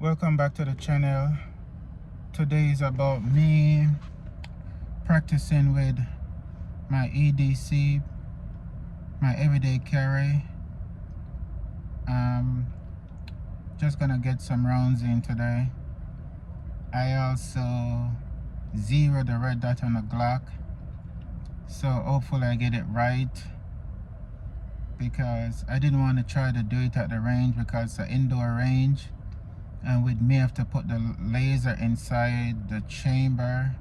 Welcome back to the channel. Today is about me practicing with my EDC, my everyday carry. Just gonna get some rounds in today. I also zero the red dot on the Glock, so hopefully I get it right, because I didn't want to try to do it at the range because it's an indoor range, and with me I have to put the laser inside the chamber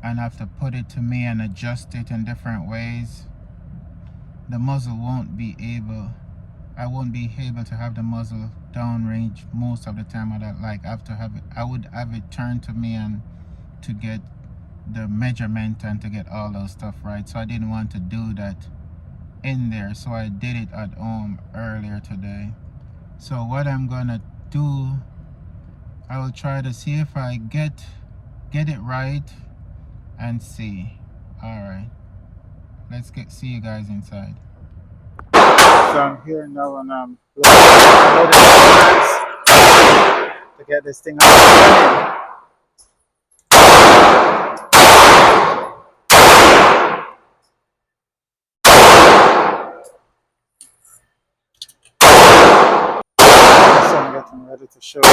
and have to put it to me and adjust it in different ways. The muzzle won't be able, I won't be able to have the muzzle downrange most of the time. I would have it turned to me and to get the measurement and to get all those stuff right. So I didn't want to do that in there, so I did it at home earlier today. So what I'm gonna do, I will try to see if I get it right and see. All right, let's see you guys inside. So I'm here now and I'm loading to get this thing out. So I'm getting ready to show you.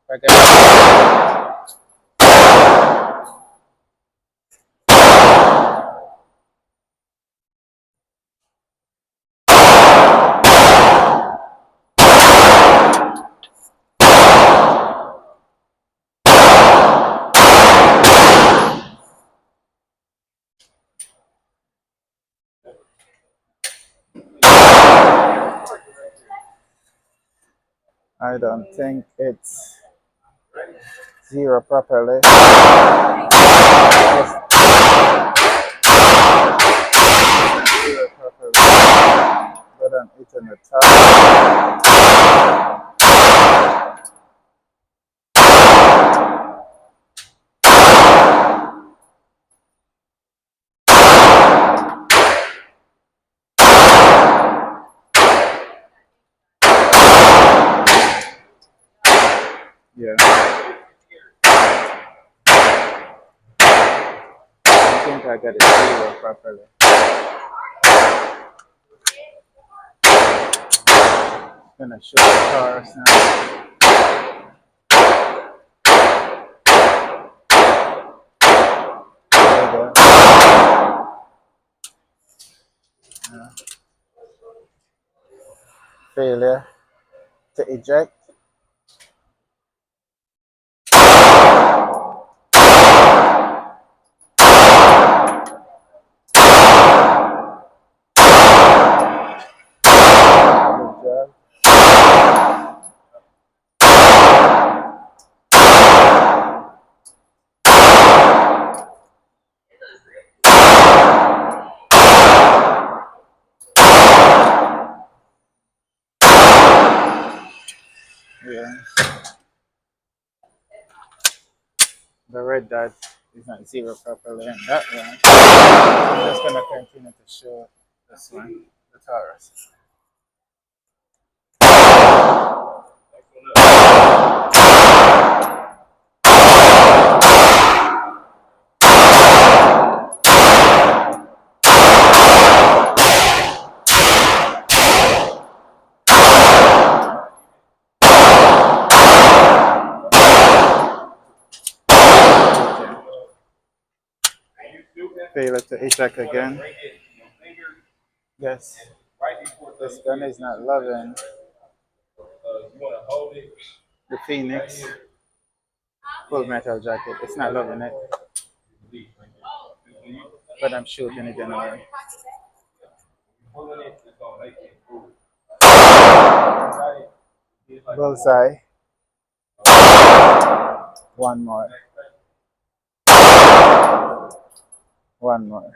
Let's go. I don't think it's zero properly. Zero properly, but I'm hitting the top. Yeah. I think I got it zero properly. I'm gonna show the cars now. There we go. Failure to eject. Good job. Yeah. The red dot is not zero properly, and that one. I'm just gonna continue to show this one, the Taurus. Failure to eject again. Yes, this gun is not loving the Phoenix full metal jacket. It's not loving it, but I'm shooting it anyway. Bullseye. One more. One more.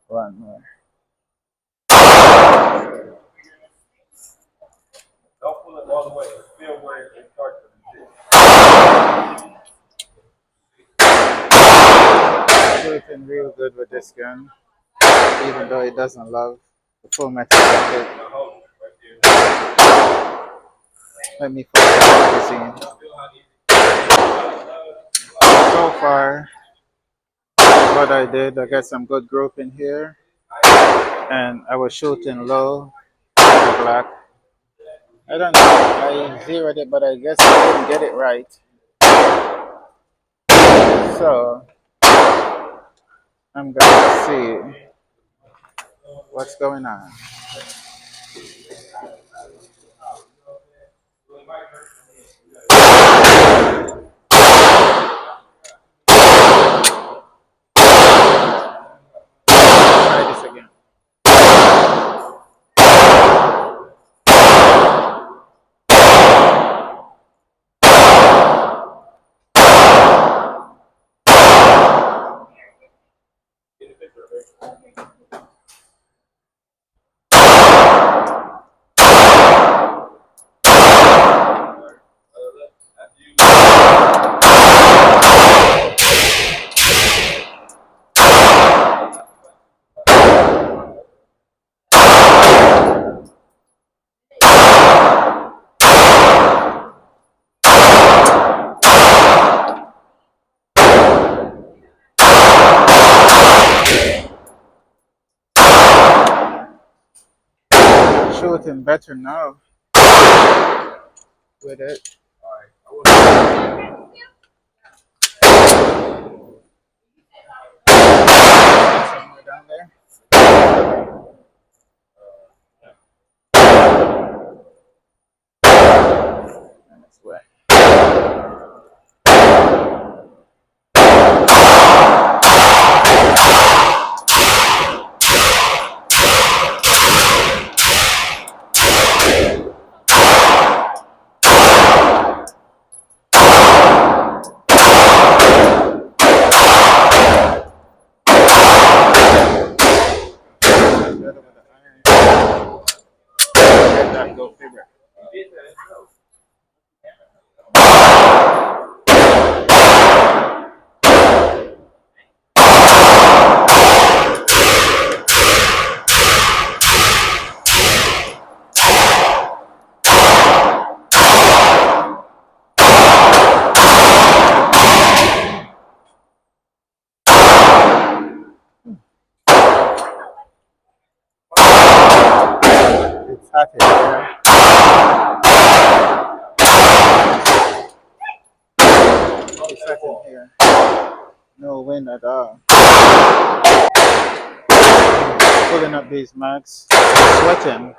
One more. Don't pull it all the way. Feel where it starts to shooting real good with this gun, even though it doesn't love the full metal jacket. Let me put the magazine. So far, what I did, I got some good group in here, and I was shooting low with the GLOCK. I don't know, I zeroed it, but I guess I didn't get it right. So I'm gonna see what's going on. Try this again. Shooting better now with it. Somewhere down there. And it's wet. Let that go figure. It's hot in here. It's hot in here. No wind at all. Pulling up these mags, sweating.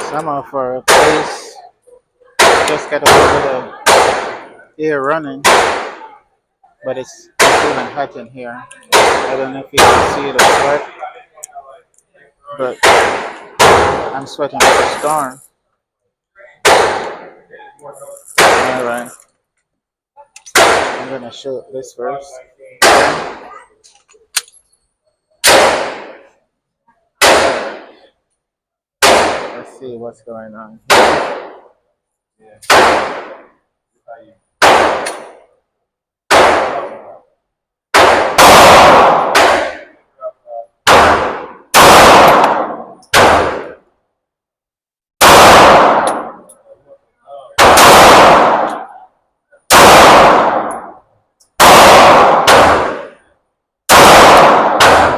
Somehow for a place, just got a little bit of air running, but it's feeling hot in here. I don't know if you can see the sweat, but I'm sweating like a storm. Alright, I'm gonna shoot this first. Let's see what's going on.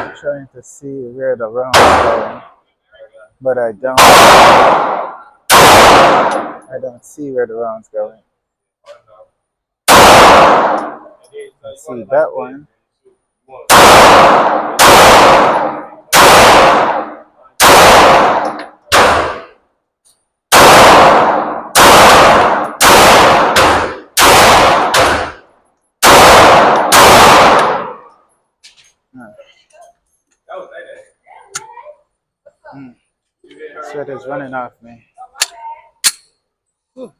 I'm trying to see where the round is going, but I don't see where the round's going. I see that one. Sweat is running off me. Whew.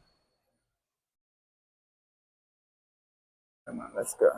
Come on, let's go.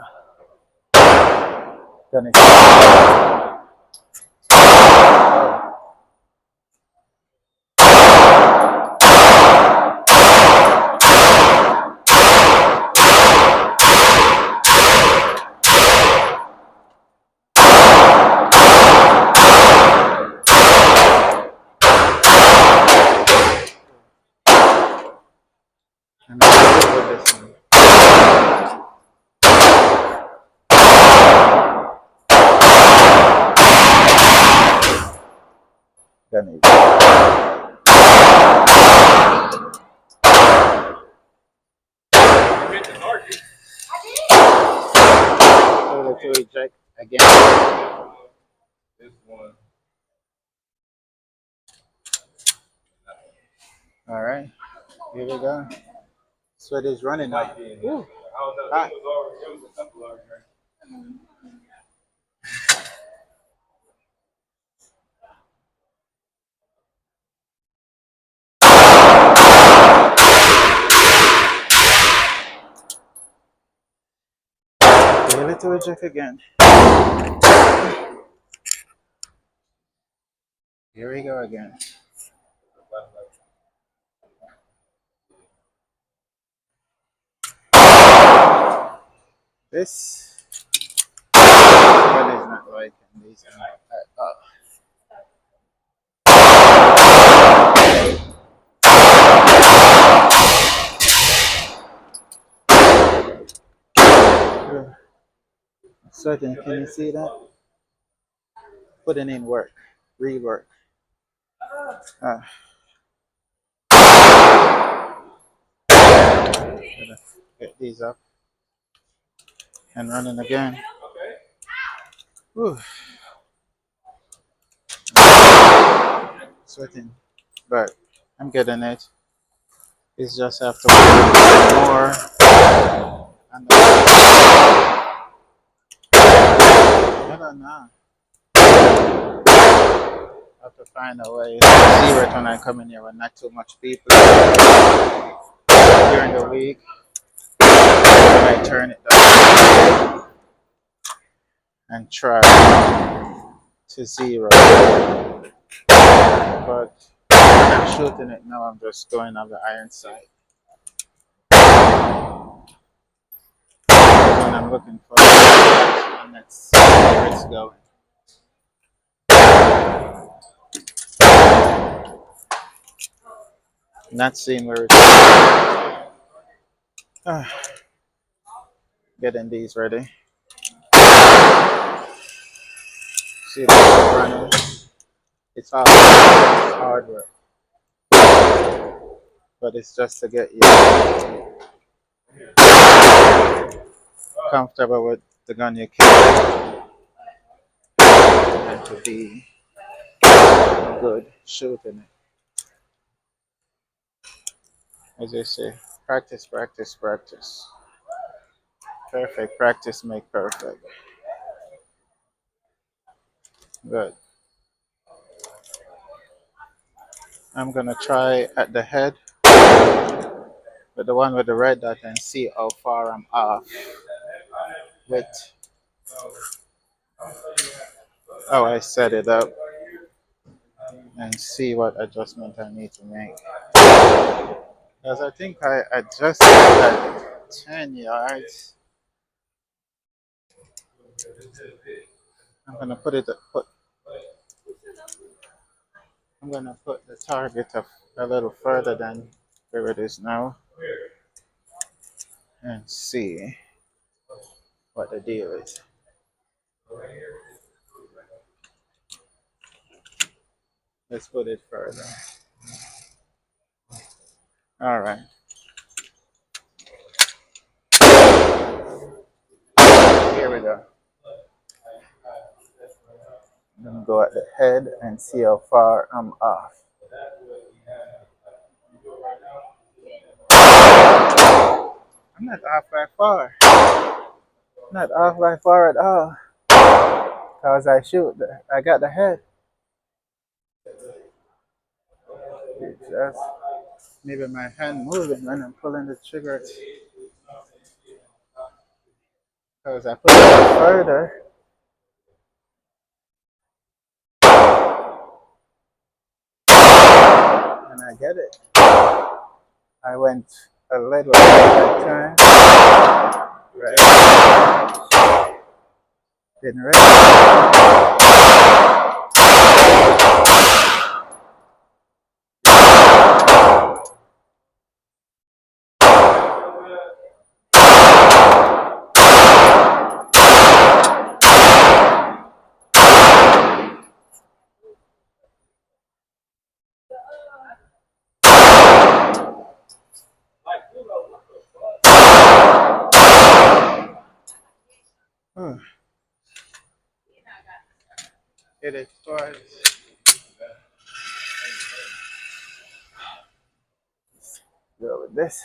to eject again. All right, here we go. Sweat is running now. Woo. Hot. Give it to eject again. Here we go again. This is not liking these at all. Certain, can you see that? Putting in work, rework. Get these up and running again. Whew. Sweating, but I'm getting it. It's just have to work more. And I don't know. I have to find a way to see it when I come in here when not too much people during the week. I turn it down and try to 0. But when I'm shooting it now, I'm just going on the iron side. When I'm looking for it, and that's where it's going. Not seeing where it's going. Getting these ready. See that running? It's hard work, but it's just to get you comfortable with the gun you carry and to be good shooting it. As they say, practice, practice, practice. Perfect practice make perfect. Good. I'm gonna try at the head with the one with the red dot and see how far I'm off with how I set it up and see what adjustment I need to make. Because I think I adjusted at 10 yards. I'm gonna put the target a little further than where it is now and see what the deal is. Let's put it further. All right. Here we go. I'm gonna go at the head and see how far I'm off. I'm not off by far. Not off by far at all. Cause I got the head. It's just maybe my hand moving when I'm pulling the trigger. Cause I put it further. And I get it. I went a little that time. Right. Didn't ready. Hit it twice. Go with this.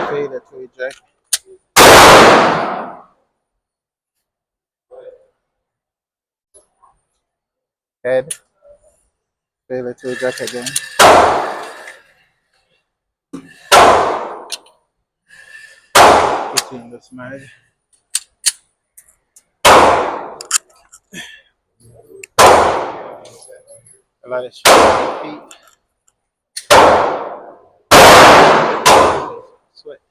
Failure to eject. Head. Failure to eject again. Between the smudge. A lot of feet. Sweat.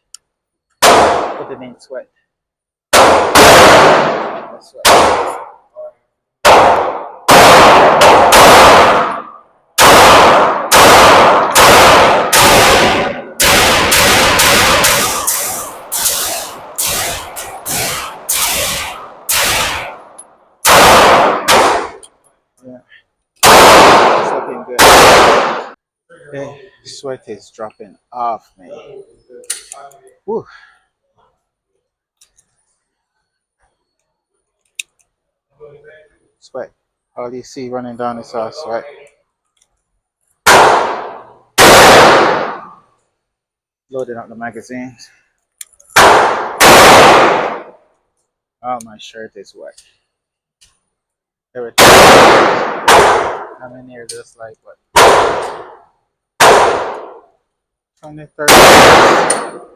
Put it in sweat. Sweat. Yeah. It's looking good. Okay. Sweat is dropping off me. Woo. Sweat. All you see running down is all sweat. Loading up the magazines. Oh, my shirt is wet. Everything. I'm in here just like what? 20, 30 minutes.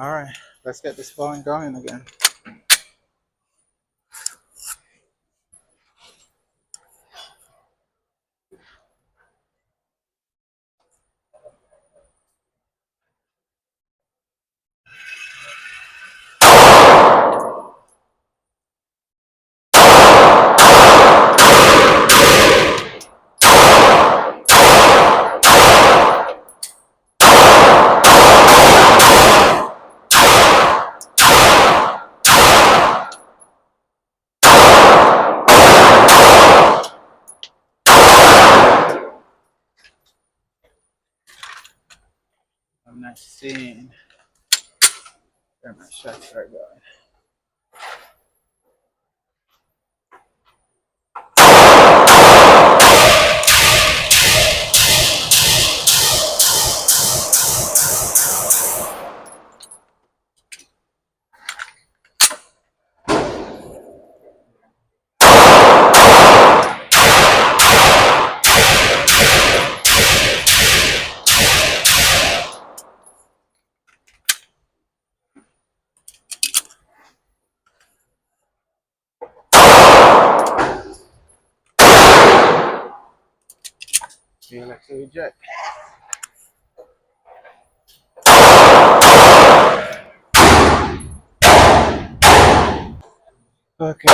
All right, let's get this flowing going again. I'm not seeing where my shots are going. Feel it to eject. Okay,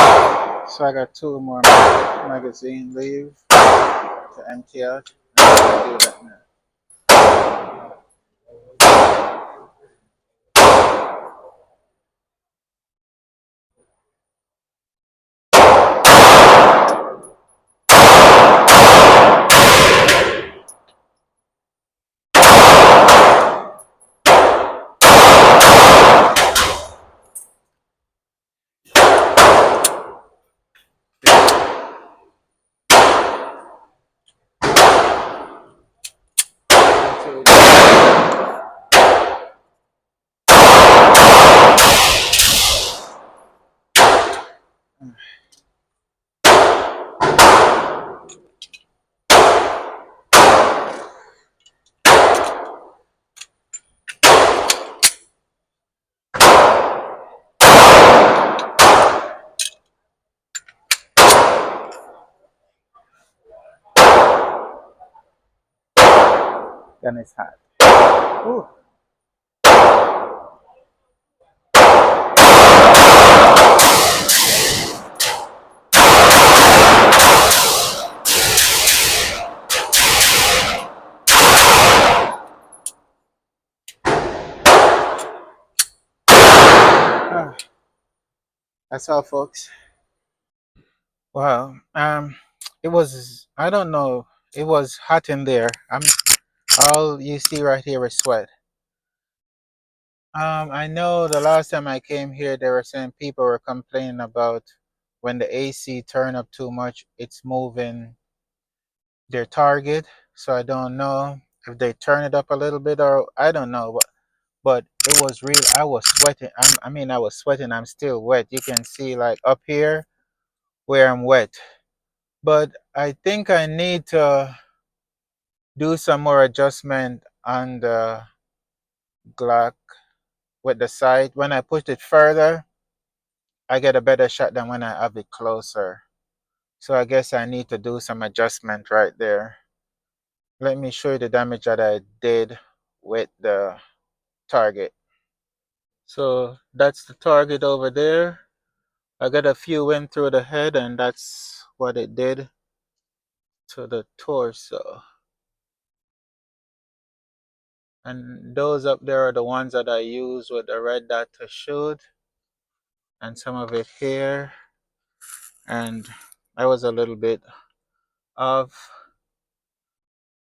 so I got 2 more magazine leave to empty out. I'm gonna do that now. Then it's hot. Ooh. Ah, that's all, folks. Well, it was, I don't know, it was hot in there. All you see right here is sweat. I know the last time I came here, there were some people were complaining about when the AC turn up too much, it's moving their target. So I don't know if they turn it up a little bit, or I don't know, but it was real. I was sweating. I was sweating. I'm still wet. You can see like up here where I'm wet. But I think I need to do some more adjustment on the Glock with the sight. When I push it further, I get a better shot than when I have it closer. So I guess I need to do some adjustment right there. Let me show you the damage that I did with the target. So that's the target over there. I got a few went through the head, and that's what it did to the torso. And those up there are the ones that I use with the red dot to shoot, and some of it here. And I was a little bit off